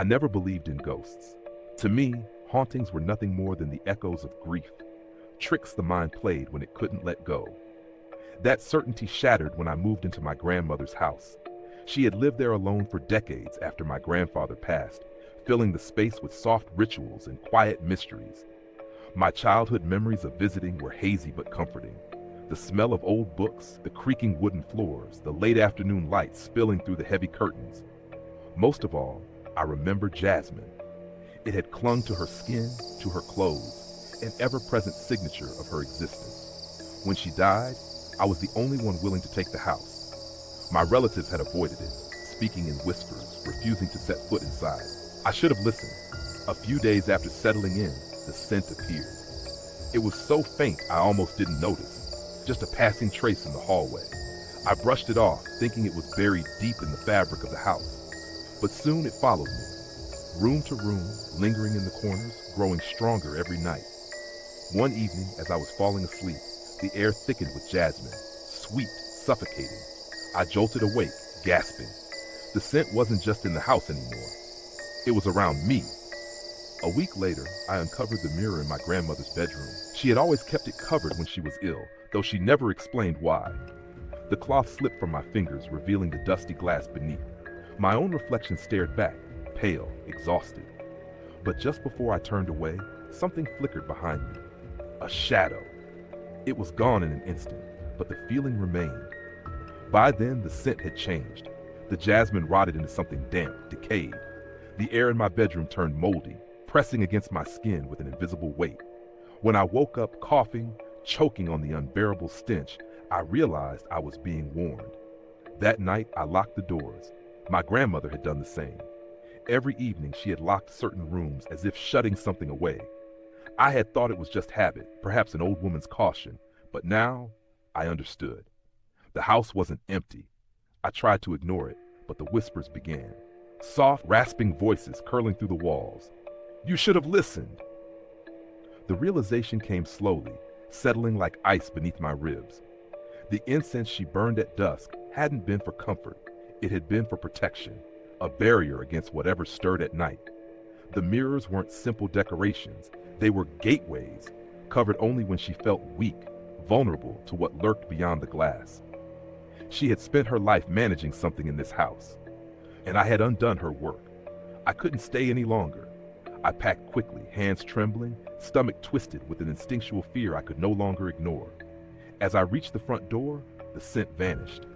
never believed in ghosts. To me, hauntings were nothing more than the echoes of grief, tricks the mind played when it couldn't let go. That certainty shattered when I moved into my grandmother's house. She had lived there alone for decades after my grandfather passed, filling the space with soft rituals and quiet mysteries. My childhood memories of visiting were hazy but comforting. The smell of old books, the creaking wooden floors, the late afternoon light spilling through the heavy curtains. Most of all, I remember Jasmine. It had clung to her skin, to her clothes, an ever-present signature of her existence. When she died, I was the only one willing to take the house. My relatives had avoided it, speaking in whispers, refusing to set foot inside. I should have listened. A few days after settling in, the scent appeared. It was so faint I almost didn't notice, just a passing trace in the hallway. I brushed it off, thinking it was buried deep in the fabric of the house. But soon it followed me, room to room, lingering in the corners, growing stronger every night. One evening, as I was falling asleep, the air thickened with jasmine, sweet, suffocating. I jolted awake, gasping. The scent wasn't just in the house anymore. It was around me. A week later, I uncovered the mirror in my grandmother's bedroom. She had always kept it covered when she was ill, though she never explained why. The cloth slipped from my fingers, revealing the dusty glass beneath. My own reflection stared back, pale, exhausted. But just before I turned away, something flickered behind me. A shadow. It was gone in an instant, but the feeling remained. By then, the scent had changed. The jasmine rotted into something damp, decayed. The air in my bedroom turned moldy, pressing against my skin with an invisible weight. When I woke up coughing, choking on the unbearable stench, I realized I was being warned. That night, I locked the doors. My grandmother had done the same. Every evening, she had locked certain rooms as if shutting something away. I had thought it was just habit, perhaps an old woman's caution, but now I understood. The house wasn't empty. I tried to ignore it, but the whispers began. Soft, rasping voices curling through the walls. You should have listened. The realization came slowly, settling like ice beneath my ribs. The incense she burned at dusk hadn't been for comfort. It had been for protection, a barrier against whatever stirred at night. The mirrors weren't simple decorations. They were gateways, covered only when she felt weak, vulnerable to what lurked beyond the glass. She had spent her life managing something in this house, and I had undone her work. I couldn't stay any longer. I packed quickly, hands trembling, stomach twisted with an instinctual fear I could no longer ignore. As I reached the front door, the scent vanished.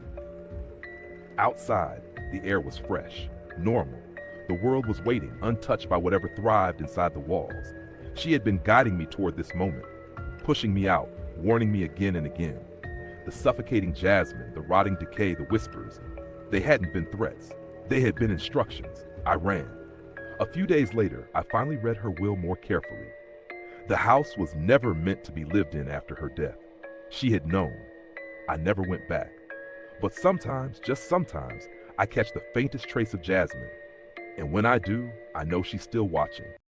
Outside, the air was fresh, normal. The world was waiting, untouched by whatever thrived inside the walls. She had been guiding me toward this moment, pushing me out, warning me again and again. The suffocating jasmine, the rotting decay, the whispers, they hadn't been threats. They had been instructions. I ran. A few days later, I finally read her will more carefully. The house was never meant to be lived in after her death. She had known. I never went back. But sometimes, just sometimes, I catch the faintest trace of Jasmine. And when I do, I know she's still watching.